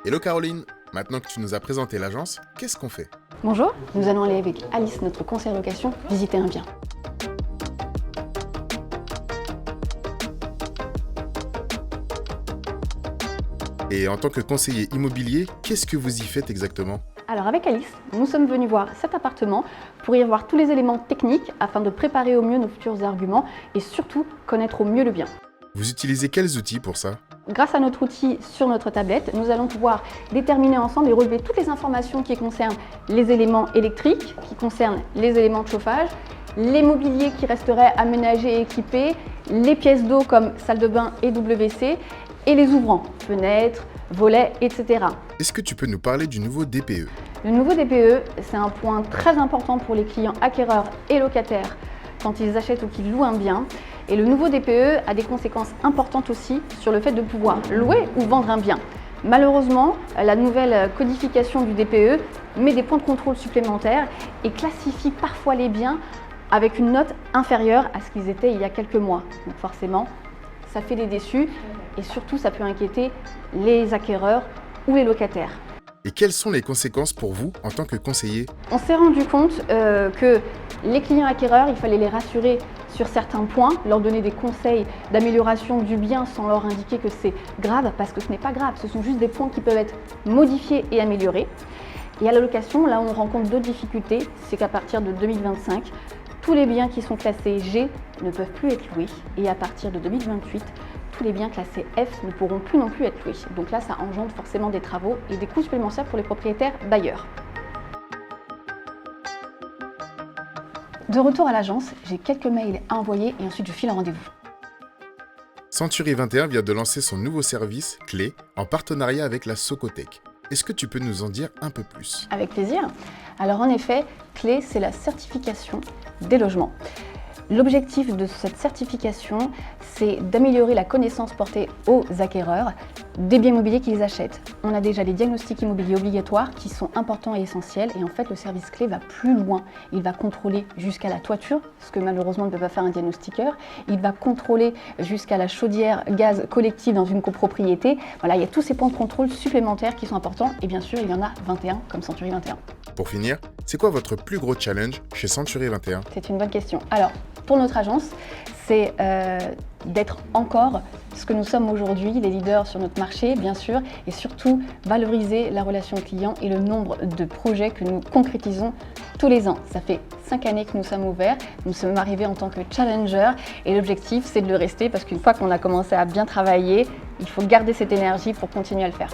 Hello Caroline, maintenant que tu nous as présenté l'agence, qu'est-ce qu'on fait? Bonjour, nous allons aller avec Alice, notre conseiller location, visiter un bien. Et en tant que conseiller immobilier, qu'est-ce que vous y faites exactement? Alors avec Alice, nous sommes venus voir cet appartement pour y voir tous les éléments techniques afin de préparer au mieux nos futurs arguments et surtout connaître au mieux le bien. Vous utilisez quels outils pour ça? Grâce à notre outil sur notre tablette, nous allons pouvoir déterminer ensemble et relever toutes les informations qui concernent les éléments électriques, qui concernent les éléments de chauffage, les mobiliers qui resteraient aménagés et équipés, les pièces d'eau comme salle de bain et WC, et les ouvrants, fenêtres, volets, etc. Est-ce que tu peux nous parler du nouveau DPE? Le nouveau DPE, c'est un point très important pour les clients acquéreurs et locataires quand ils achètent ou qu'ils louent un bien. Et le nouveau DPE a des conséquences importantes aussi sur le fait de pouvoir louer ou vendre un bien. Malheureusement, la nouvelle codification du DPE met des points de contrôle supplémentaires et classifie parfois les biens avec une note inférieure à ce qu'ils étaient il y a quelques mois. Donc forcément, ça fait des déçus et surtout ça peut inquiéter les acquéreurs ou les locataires. Et quelles sont les conséquences pour vous en tant que conseiller? On s'est rendu compte que les clients acquéreurs, il fallait les rassurer sur certains points, leur donner des conseils d'amélioration du bien sans leur indiquer que c'est grave, parce que ce n'est pas grave, ce sont juste des points qui peuvent être modifiés et améliorés. Et à la location, là où on rencontre d'autres difficultés, c'est qu'à partir de 2025, tous les biens qui sont classés G ne peuvent plus être loués. Et à partir de 2028, tous les biens classés F ne pourront plus non plus être loués. Donc là, ça engendre forcément des travaux et des coûts supplémentaires pour les propriétaires bailleurs. De retour à l'agence, j'ai quelques mails à envoyer et ensuite je file un rendez-vous. Century 21 vient de lancer son nouveau service, Clé, en partenariat avec la Socotec. Est-ce que tu peux nous en dire un peu plus? Avec plaisir. Alors en effet, Clé, c'est la certification des logements. L'objectif de cette certification, c'est d'améliorer la connaissance portée aux acquéreurs des biens immobiliers qu'ils achètent. On a déjà les diagnostics immobiliers obligatoires qui sont importants et essentiels et en fait le service Clé va plus loin. Il va contrôler jusqu'à la toiture, ce que malheureusement ne peut pas faire un diagnostiqueur. Il va contrôler jusqu'à la chaudière gaz collective dans une copropriété. Voilà, il y a tous ces points de contrôle supplémentaires qui sont importants et bien sûr il y en a 21 comme Century 21. Pour finir, c'est quoi votre plus gros challenge chez Century 21? C'est une bonne question. Alors, pour notre agence, c'est d'être encore ce que nous sommes aujourd'hui, les leaders sur notre marché, bien sûr, et surtout valoriser la relation client et le nombre de projets que nous concrétisons tous les ans. Ça fait 5 années que nous sommes ouverts, nous sommes arrivés en tant que challenger et l'objectif, c'est de le rester parce qu'une fois qu'on a commencé à bien travailler, il faut garder cette énergie pour continuer à le faire.